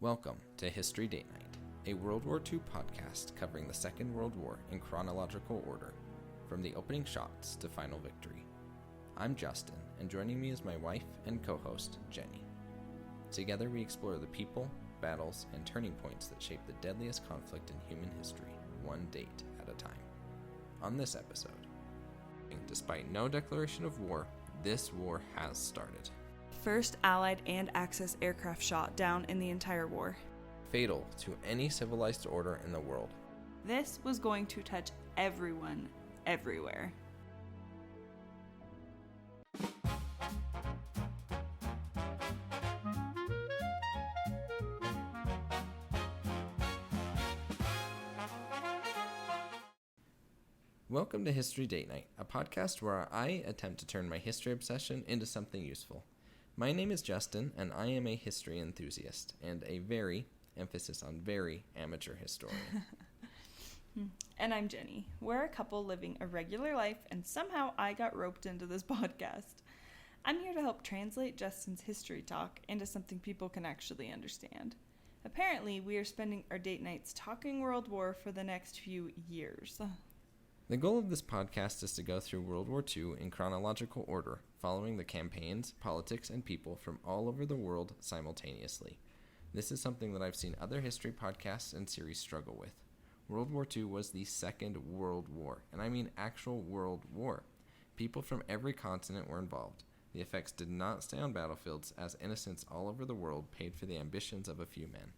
Welcome to History Date Night, a World War II podcast covering the Second World War in chronological order, from the opening shots to final victory. I'm Justin, and joining me is my wife and co-host, Jennie. Together we explore the people, battles, and turning points that shape the deadliest conflict in human history, one date at a time. On this episode, despite no declaration of war, this war has started. First Allied and Axis aircraft shot down in the entire war. Fatal to any civilized order in the world. This was going to touch everyone, everywhere. Welcome to History Date Night, a podcast where I attempt to turn my history obsession into something useful. My name is Justin, and I am a history enthusiast, and a very, emphasis on very, amateur historian. And I'm Jennie. We're a couple living a regular life, and somehow I got roped into this podcast. I'm here to help translate Justin's history talk into something people can actually understand. Apparently, we are spending our date nights talking World War for the next few years. The goal of this podcast is to go through World War II in chronological order, following the campaigns, politics, and people from all over the world simultaneously. This is something that I've seen other history podcasts and series struggle with. World War II was the Second World War, and I mean actual world war. People from every continent were involved. The effects did not stay on battlefields, as innocents all over the world paid for the ambitions of a few men.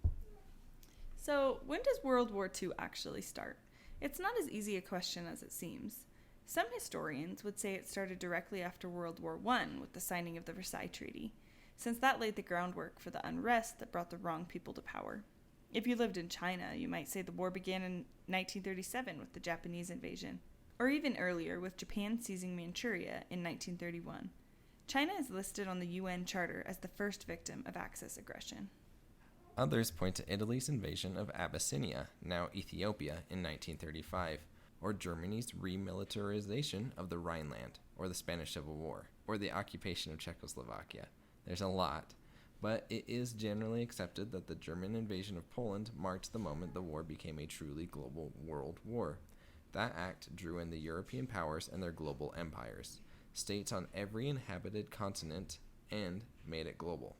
So, when does World War II actually start? It's not as easy a question as it seems. Some historians would say it started directly after World War I with the signing of the Versailles Treaty, since that laid the groundwork for the unrest that brought the wrong people to power. If you lived in China, you might say the war began in 1937 with the Japanese invasion, or even earlier with Japan seizing Manchuria in 1931. China is listed on the UN Charter as the first victim of Axis aggression. Others point to Italy's invasion of Abyssinia, now Ethiopia, in 1935, or Germany's remilitarization of the Rhineland, or the Spanish Civil War, or the occupation of Czechoslovakia. There's a lot, but it is generally accepted that the German invasion of Poland marked the moment the war became a truly global world war. That act drew in the European powers and their global empires, states on every inhabited continent, and made it global.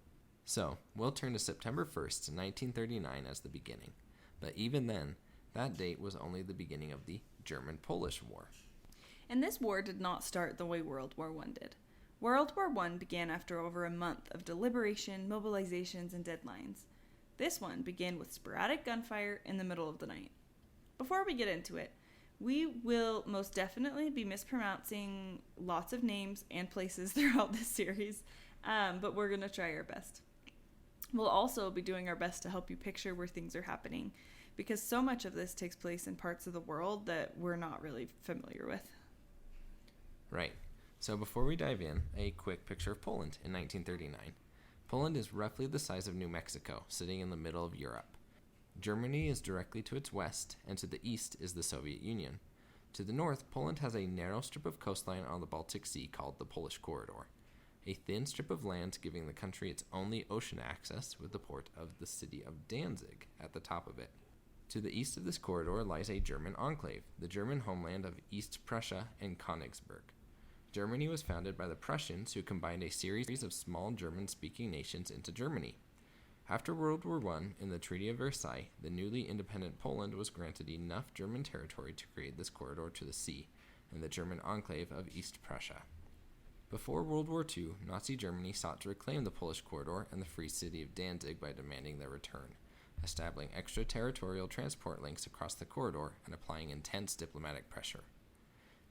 So, we'll turn to September 1st, 1939 as the beginning. But even then, that date was only the beginning of the German-Polish War. And this war did not start the way World War I did. World War I began after over a month of deliberation, mobilizations, and deadlines. This one began with sporadic gunfire in the middle of the night. Before we get into it, we will most definitely be mispronouncing lots of names and places throughout this series, but we're going to try our best. We'll also be doing our best to help you picture where things are happening, because so much of this takes place in parts of the world that we're not really familiar with. Right. So before we dive in, a quick picture of Poland in 1939. Poland is roughly the size of New Mexico, sitting in the middle of Europe. Germany is directly to its west, and to the east is the Soviet Union. To the north, Poland has a narrow strip of coastline on the Baltic Sea called the Polish Corridor, a thin strip of land giving the country its only ocean access, with the port of the city of Danzig at the top of it. To the east of this corridor lies a German enclave, the German homeland of East Prussia and Königsberg. Germany was founded by the Prussians, who combined a series of small German-speaking nations into Germany. After World War I, in the Treaty of Versailles, the newly independent Poland was granted enough German territory to create this corridor to the sea, and the German enclave of East Prussia. Before World War II, Nazi Germany sought to reclaim the Polish corridor and the free city of Danzig by demanding their return, establishing extraterritorial transport links across the corridor and applying intense diplomatic pressure.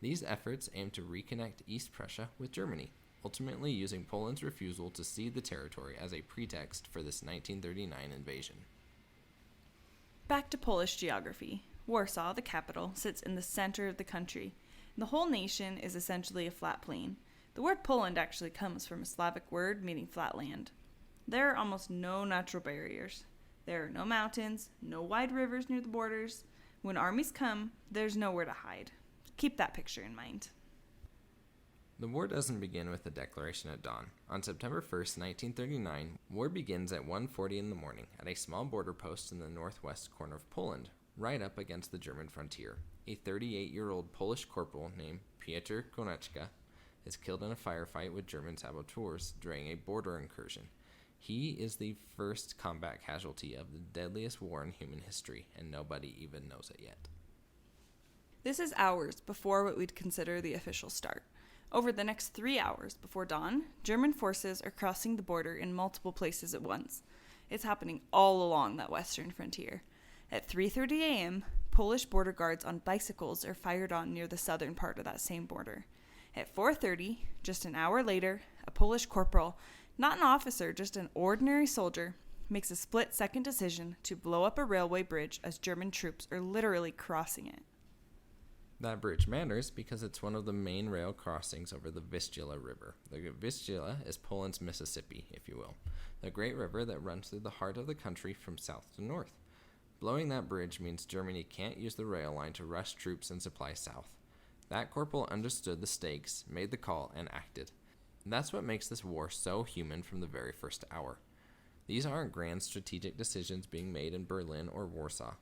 These efforts aimed to reconnect East Prussia with Germany, ultimately using Poland's refusal to cede the territory as a pretext for this 1939 invasion. Back to Polish geography. Warsaw, the capital, sits in the center of the country. The whole nation is essentially a flat plain. The word Poland actually comes from a Slavic word meaning flat land. There are almost no natural barriers. There are no mountains, no wide rivers near the borders. When armies come, there's nowhere to hide. Keep that picture in mind. The war doesn't begin with the declaration at dawn. On September 1st, 1939, war begins at 1:40 in the morning at a small border post in the northwest corner of Poland, right up against the German frontier. A 38-year-old Polish corporal named Piotr Konechka is killed in a firefight with German saboteurs during a border incursion. He is the first combat casualty of the deadliest war in human history, and nobody even knows it yet. This is hours before what we'd consider the official start. Over the next 3 hours before dawn, German forces are crossing the border in multiple places at once. It's happening all along that western frontier. At 3:30 a.m., Polish border guards on bicycles are fired on near the southern part of that same border. At 4:30, just an hour later, a Polish corporal, not an officer, just an ordinary soldier, makes a split-second decision to blow up a railway bridge as German troops are literally crossing it. That bridge matters because it's one of the main rail crossings over the Vistula River. The Vistula is Poland's Mississippi, if you will, the great river that runs through the heart of the country from south to north. Blowing that bridge means Germany can't use the rail line to rush troops and supplies south. That corporal understood the stakes, made the call, and acted. That's what makes this war so human from the very first hour. These aren't grand strategic decisions being made in Berlin or Warsaw.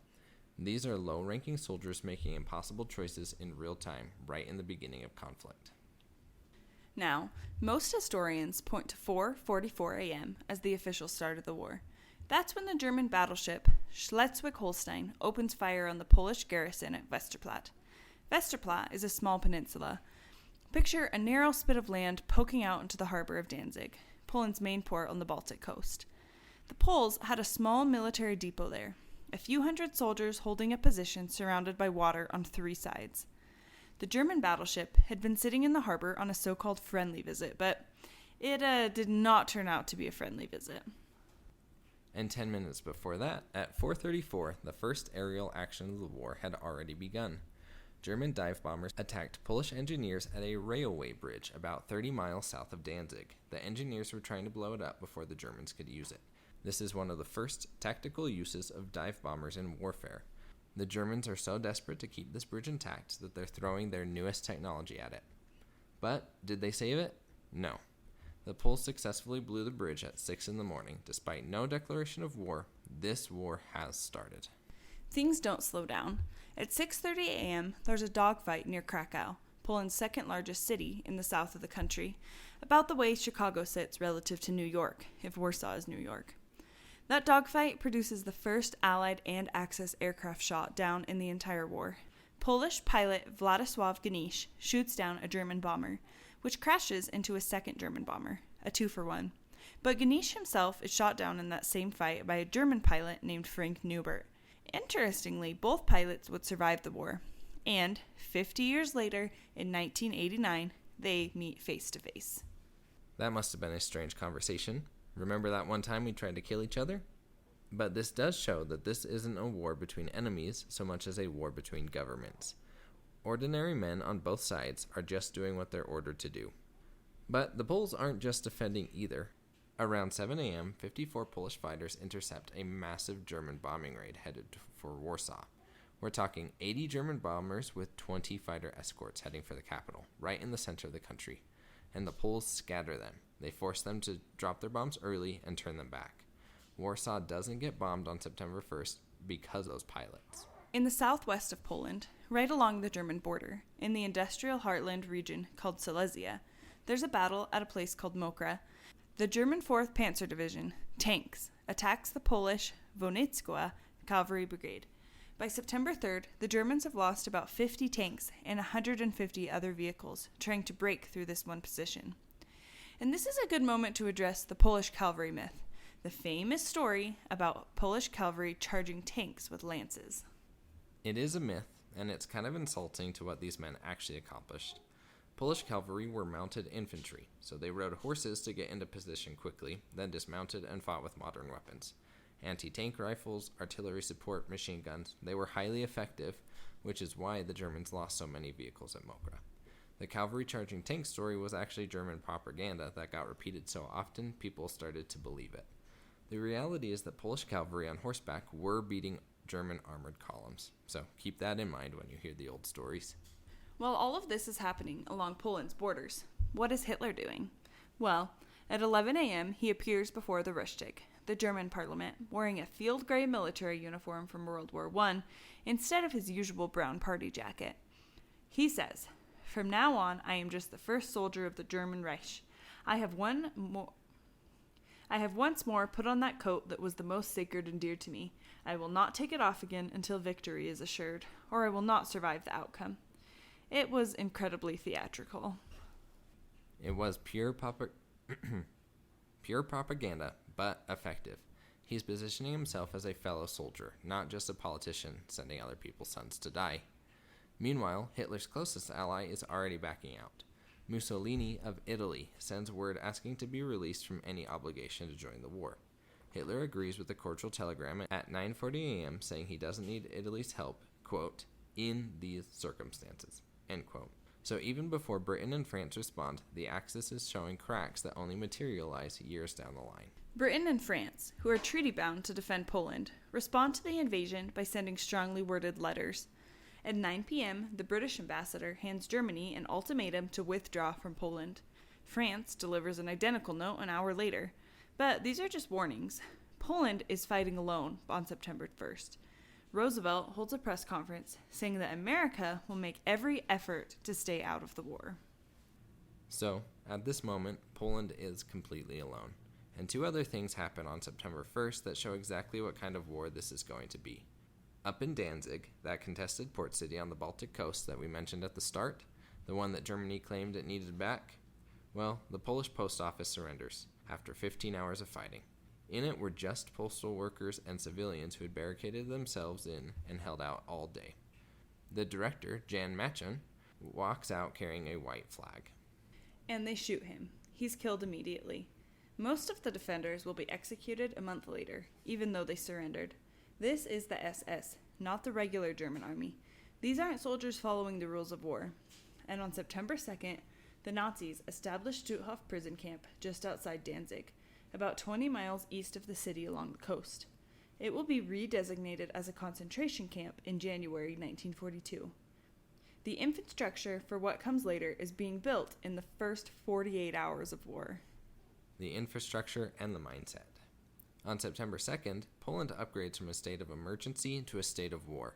These are low-ranking soldiers making impossible choices in real time, right in the beginning of conflict. Now, most historians point to 4:44 a.m. as the official start of the war. That's when the German battleship Schleswig-Holstein opens fire on the Polish garrison at Westerplatte. Westerplatte is a small peninsula. Picture a narrow spit of land poking out into the harbor of Danzig, Poland's main port on the Baltic coast. The Poles had a small military depot there, a few hundred soldiers holding a position surrounded by water on 3 sides. The German battleship had been sitting in the harbor on a so-called friendly visit, but it did not turn out to be a friendly visit. And 10 minutes before that, at 4:34, the first aerial action of the war had already begun. German dive bombers attacked Polish engineers at a railway bridge about 30 miles south of Danzig. The engineers were trying to blow it up before the Germans could use it. This is one of the first tactical uses of dive bombers in warfare. The Germans are so desperate to keep this bridge intact that they're throwing their newest technology at it. But did they save it? No. The Poles successfully blew the bridge at 6 in the morning. Despite no declaration of war, this war has started. Things don't slow down. At 6:30 a.m., there's a dogfight near Krakow, Poland's second largest city in the south of the country, about the way Chicago sits relative to New York, if Warsaw is New York. That dogfight produces the first Allied and Axis aircraft shot down in the entire war. Polish pilot Władysław Genisz shoots down a German bomber, which crashes into a second German bomber, a 2-for-1. But Genisz himself is shot down in that same fight by a German pilot named Frank Neubert. Interestingly, both pilots would survive the war, and 50 years later, in 1989, they meet face to face. That must have been a strange conversation. Remember that one time we tried to kill each other? But this does show that this isn't a war between enemies so much as a war between governments. Ordinary men on both sides are just doing what they're ordered to do. But the Poles aren't just defending either. Around 7 a.m., 54 Polish fighters intercept a massive German bombing raid headed for Warsaw. We're talking 80 German bombers with 20 fighter escorts heading for the capital, right in the center of the country. And the Poles scatter them. They force them to drop their bombs early and turn them back. Warsaw doesn't get bombed on September 1st because of those pilots. In the southwest of Poland, right along the German border, in the industrial heartland region called Silesia, there's a battle at a place called Mokra. The German 4th Panzer Division, tanks, attacks the Polish Wojnicka cavalry brigade. By September 3rd, the Germans have lost about 50 tanks and 150 other vehicles trying to break through this one position. And this is a good moment to address the Polish cavalry myth, the famous story about Polish cavalry charging tanks with lances. It is a myth, and it's kind of insulting to what these men actually accomplished. Polish cavalry were mounted infantry, so they rode horses to get into position quickly, then dismounted and fought with modern weapons. Anti-tank rifles, artillery support, machine guns, they were highly effective, which is why the Germans lost so many vehicles at Mokra. The cavalry charging tank story was actually German propaganda that got repeated so often people started to believe it. The reality is that Polish cavalry on horseback were beating German armored columns, so keep that in mind when you hear the old stories. While all of this is happening along Poland's borders, What is Hitler doing? Well, at 11 a.m., he appears before the Reichstag, the German parliament, wearing a field gray military uniform from World War I instead of his usual brown party jacket. He says, "From now on, I am just the first soldier of the German Reich. I have once more put on that coat that was the most sacred and dear to me. I will not take it off again until victory is assured, or I will not survive the outcome." It was incredibly theatrical. It was pure propaganda, but effective. He's positioning himself as a fellow soldier, not just a politician sending other people's sons to die. Meanwhile, Hitler's closest ally is already backing out. Mussolini of Italy sends word asking to be released from any obligation to join the war. Hitler agrees with a cordial telegram at 9:40 a.m. saying he doesn't need Italy's help, quote, "in these circumstances," end quote. So even before Britain and France respond, the Axis is showing cracks that only materialize years down the line. Britain and France, who are treaty-bound to defend Poland, respond to the invasion by sending strongly worded letters. At 9 p.m., the British ambassador hands Germany an ultimatum to withdraw from Poland. France delivers an identical note an hour later. But these are just warnings. Poland is fighting alone on September 1st. Roosevelt holds a press conference saying that America will make every effort to stay out of the war. So, at this moment, Poland is completely alone. And two other things happen on September 1st that show exactly what kind of war this is going to be. Up in Danzig, that contested port city on the Baltic coast that we mentioned at the start, the one that Germany claimed it needed back, well, the Polish post office surrenders after 15 hours of fighting. In it were just postal workers and civilians who had barricaded themselves in and held out all day. The director, Jan Machen, walks out carrying a white flag. And they shoot him. He's killed immediately. Most of the defenders will be executed a month later, even though they surrendered. This is the SS, not the regular German army. These aren't soldiers following the rules of war. And on September 2nd, the Nazis established Stutthof prison camp just outside Danzig, about 20 miles east of the city along the coast. It will be redesignated as a concentration camp in January 1942. The infrastructure for what comes later is being built in the first 48 hours of war. The infrastructure and the mindset. On September 2nd, Poland upgrades from a state of emergency to a state of war.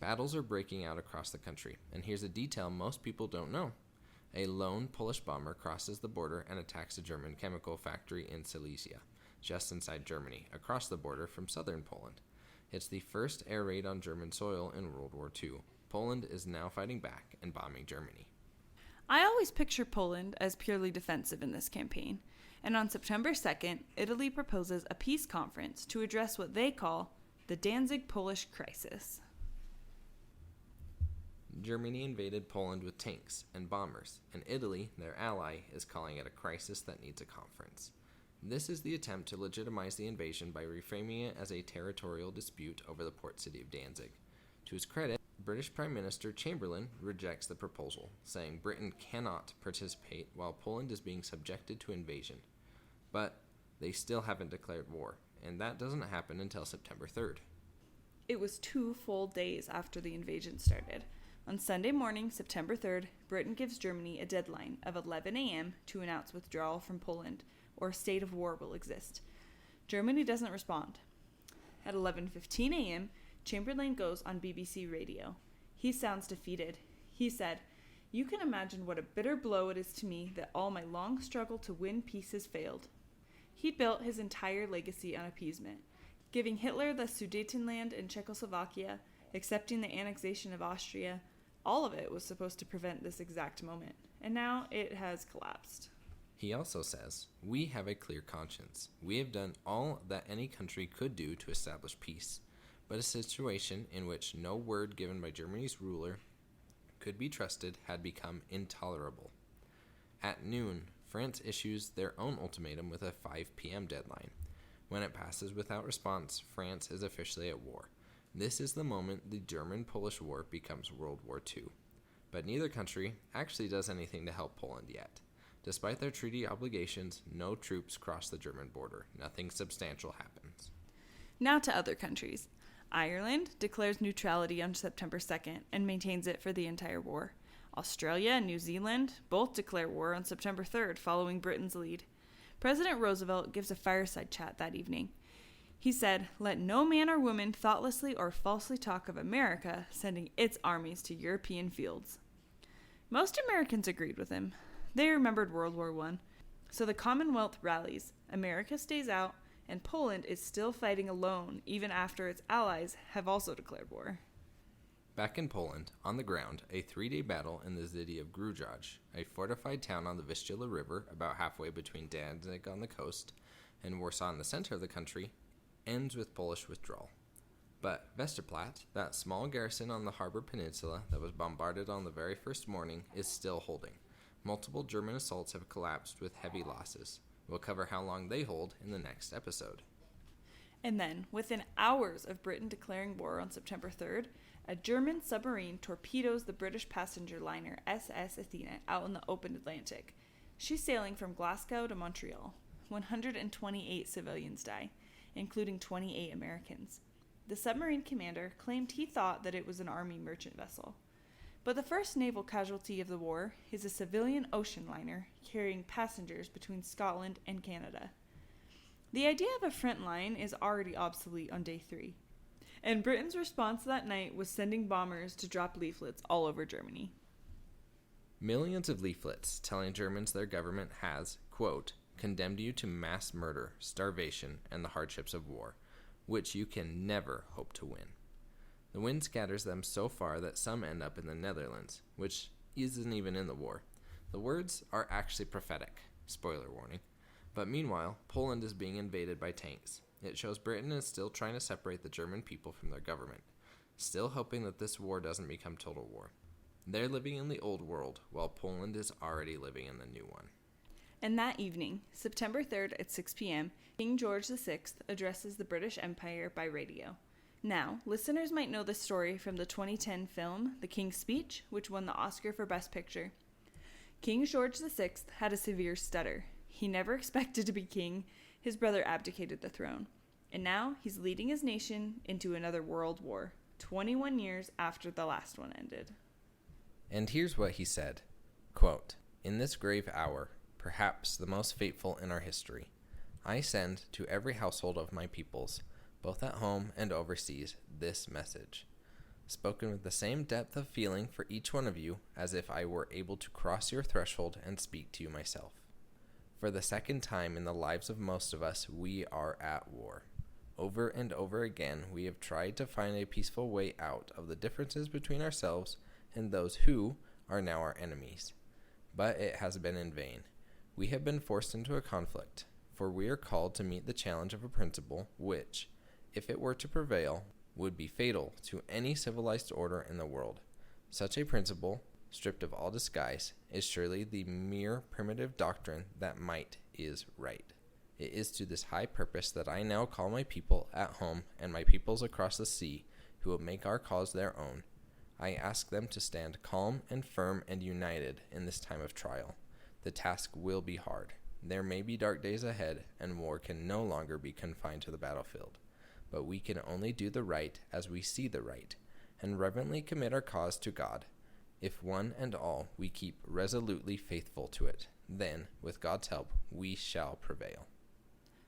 Battles are breaking out across the country, and here's a detail most people don't know. A lone Polish bomber crosses the border and attacks a German chemical factory in Silesia, just inside Germany, across the border from southern Poland. It's the first air raid on German soil in World War II. Poland is now fighting back and bombing Germany. I always picture Poland as purely defensive in this campaign, and on September 2nd, Italy proposes a peace conference to address what they call the Danzig Polish crisis. Germany invaded Poland with tanks and bombers, and Italy, their ally, is calling it a crisis that needs a conference. This is the attempt to legitimize the invasion by reframing it as a territorial dispute over the port city of Danzig. To his credit, British Prime Minister Chamberlain rejects the proposal, saying Britain cannot participate while Poland is being subjected to invasion. But they still haven't declared war, and that doesn't happen until September 3rd. It was 2 full days after the invasion started. On Sunday morning, September 3rd, Britain gives Germany a deadline of 11 a.m. to announce withdrawal from Poland, or a state of war will exist. Germany doesn't respond. At 11:15 a.m., Chamberlain goes on BBC radio. He sounds defeated. He said, "You can imagine what a bitter blow it is to me that all my long struggle to win peace has failed." He built his entire legacy on appeasement, giving Hitler the Sudetenland in Czechoslovakia, accepting the annexation of Austria. All of it was supposed to prevent this exact moment, and now it has collapsed. He also says, "We have a clear conscience. We have done all that any country could do to establish peace, but a situation in which no word given by Germany's ruler could be trusted had become intolerable." At noon, France issues their own ultimatum with a 5 p.m. deadline. When it passes without response, France is officially at war. This is the moment the German-Polish War becomes World War II. But neither country actually does anything to help Poland yet. Despite their treaty obligations, no troops cross the German border. Nothing substantial happens. Now to other countries. Ireland declares neutrality on September 2nd and maintains it for the entire war. Australia and New Zealand both declare war on September 3rd, following Britain's lead. President Roosevelt gives a fireside chat that evening. He said, "Let no man or woman thoughtlessly or falsely talk of America sending its armies to European fields." Most Americans agreed with him. They remembered World War I. So the Commonwealth rallies, America stays out, and Poland is still fighting alone even after its allies have also declared war. Back in Poland, on the ground, a 3-day battle in the city of Grudziądz, a fortified town on the Vistula River about halfway between Danzig on the coast and Warsaw in the center of the country, ends with Polish withdrawal. But Westerplatte, that small garrison on the harbor peninsula that was bombarded on the very first morning, is still holding. Multiple German assaults have collapsed with heavy losses. We'll cover how long they hold in the next episode. And then, within hours of Britain declaring war on September 3rd, a German submarine torpedoes the British passenger liner SS Athena out in the open Atlantic. She's sailing from Glasgow to Montreal. 128 civilians die, including 28 Americans. The submarine commander claimed he thought that it was an army merchant vessel. But the first naval casualty of the war is a civilian ocean liner carrying passengers between Scotland and Canada. The idea of a front line is already obsolete on day 3. And Britain's response that night was sending bombers to drop leaflets all over Germany. Millions of leaflets telling Germans their government has, quote, condemned you to mass murder, starvation, and the hardships of war, which you can never hope to win. The wind scatters them so far that some end up in the Netherlands, which isn't even in the war. The words are actually prophetic, spoiler warning. But meanwhile, Poland is being invaded by tanks. It shows Britain is still trying to separate the German people from their government, still hoping that this war doesn't become total war. They're living in the old world, while Poland is already living in the new one. And that evening, September 3rd at 6 p.m., King George VI addresses the British Empire by radio. Now, listeners might know this story from the 2010 film The King's Speech, which won the Oscar for Best Picture. King George VI had a severe stutter. He never expected to be king. His brother abdicated the throne. And now he's leading his nation into another world war, 21 years after the last one ended. And here's what he said, quote, "In this grave hour, perhaps the most fateful in our history, I send to every household of my peoples, both at home and overseas, this message, spoken with the same depth of feeling for each one of you as if I were able to cross your threshold and speak to you myself. For the second time in the lives of most of us, we are at war. Over and over again, we have tried to find a peaceful way out of the differences between ourselves and those who are now our enemies. But it has been in vain. We have been forced into a conflict, for we are called to meet the challenge of a principle which, if it were to prevail, would be fatal to any civilized order in the world. Such a principle, stripped of all disguise, is surely the mere primitive doctrine that might is right. It is to this high purpose that I now call my people at home and my peoples across the sea, who will make our cause their own. I ask them to stand calm and firm and united in this time of trial. The task will be hard. There may be dark days ahead, and war can no longer be confined to the battlefield. But we can only do the right as we see the right, and reverently commit our cause to God. If one and all we keep resolutely faithful to it, then, with God's help, we shall prevail."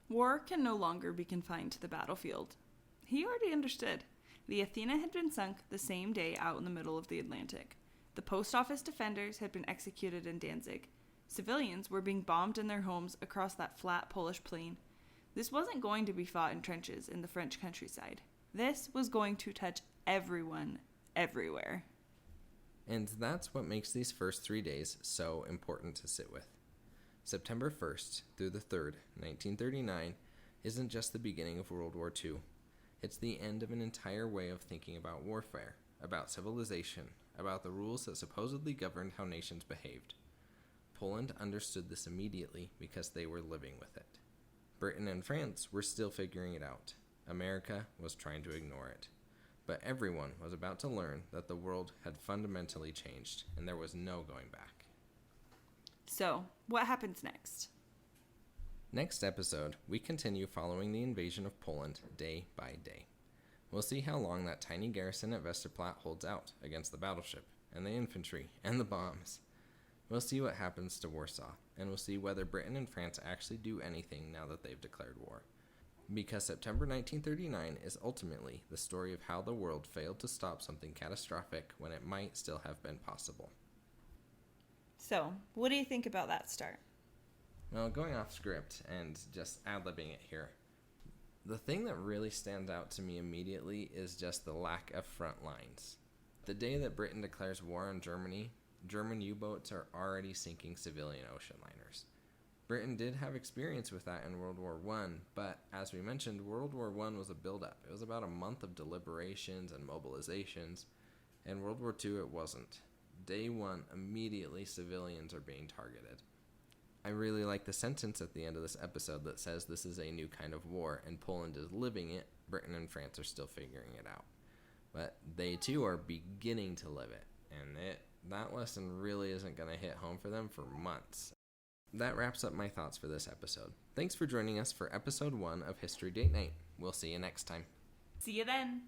War can no longer be confined to the battlefield. He already understood. The Athena had been sunk the same day out in the middle of the Atlantic. The post office defenders had been executed in Danzig. Civilians were being bombed in their homes across that flat Polish plain. This wasn't going to be fought in trenches in the French countryside. This was going to touch everyone, everywhere. And that's what makes these first 3 days so important to sit with. September 1st through the 3rd, 1939, isn't just the beginning of World War II. It's the end of an entire way of thinking about warfare, about civilization, about the rules that supposedly governed how nations behaved. Poland understood this immediately because they were living with it. Britain and France were still figuring it out. America was trying to ignore it. But everyone was about to learn that the world had fundamentally changed, and there was no going back. So, what happens next? Next episode, we continue following the invasion of Poland day by day. We'll see how long that tiny garrison at Westerplatte holds out against the battleship, and the infantry, and the bombs. We'll see what happens to Warsaw, and we'll see whether Britain and France actually do anything now that they've declared war. Because September 1939 is ultimately the story of how the world failed to stop something catastrophic when it might still have been possible. So, what do you think about that start? Well, going off script and just ad-libbing it here, the thing that really stands out to me immediately is just the lack of front lines. The day that Britain declares war on Germany, German U-boats are already sinking civilian ocean liners. Britain did have experience with that in World War I, but as we mentioned, World War I was a build-up. It was about a month of deliberations and mobilizations, and World War II it wasn't. Day one, immediately civilians are being targeted. I really like the sentence at the end of this episode that says this is a new kind of war, and Poland is living it. Britain and France are still figuring it out. But they too are beginning to live it, and that lesson really isn't going to hit home for them for months. That wraps up my thoughts for this episode. Thanks for joining us for episode 1 of History Date Night. We'll see you next time. See you then.